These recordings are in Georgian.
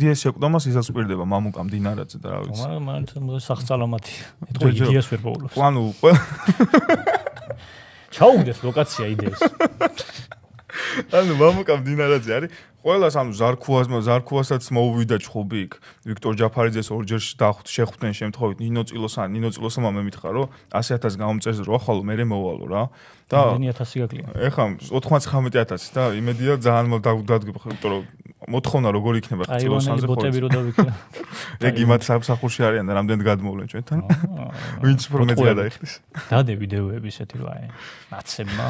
იდეას შეკვდომას ისაც გვირდება მამუკამ დინარაძე და რა ვიცი. მაგრამ სახსალამათი. ეთქო იდეას ვერ პოულობს. ანუ ჩაუგდეს ლოკაცია იდეას. ანუ მამუკამ დინარაძე არის ყველას ანუ ზარქუასაც მოუვიდა ჩხუბი იქ ვიქტორ ჯაფარიძეს ორჯერ შეხვდნენ შემთხვევით ნინო წილოსმა მე მითხრა რომ 100,000 გამომწერს რო ახალო მე მოვალო რა და 1000 გაკლია ეხა 99,000 და იმედია ძალიან დადგება იმიტომ რომ მოთხოვნა როგორ იქნება წილოსანზე ხო ბოტები რო დავიქნა ეგ იმათ სამსახურში არიან და რამდენი გადმოვლენ ჩვენთან ვინც უფრო მეც გადაიხდის დადე ვიდეოები ესეთი რა ნაცებმა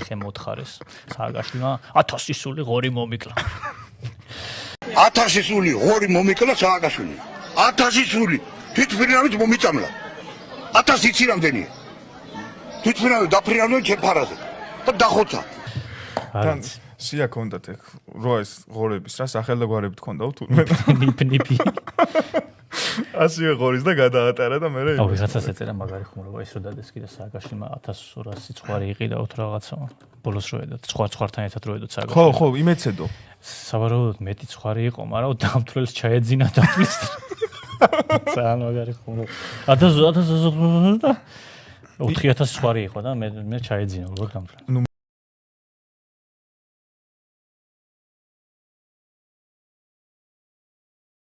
შემოთხარეს სააგაშვილმა 1000 სული ღორი მომიკლა 1000 სული ღორი მომიკლა სააგაშვილი 1000 სული თვითფრინავით მომიწამლა 1000 იცი რამდენია თვითფრინავით დაფრინავდნენ ჩემ ფარაზე და დახოცა თან სია კონდათ ეგ რო ეს ღორების რა სახელგვარებით ქონდაო თურმე ნიპი ასიე ღორის და გადაატარა და მე რა აუ ვიღაცას ეწერა მაგარი ხუმრობა ის რო დადეს კიდე სააგაშვილმა 1200 სიცხარი იყიდაოთ რაღაცა ბოლოს რო ედოთ სხვართან ერთად რო ედოთ სააგაშვილმა ხო იმეცედო სავარაუდოდ მეტი ცხარი იყო მაგრამ დამთვრელს ჩაეძინა დაფლის ძალიან მაგარი ხუმრობა 1000 4000 ცხარი იყო და მე ჩაეძინა როგორ დამთვრელს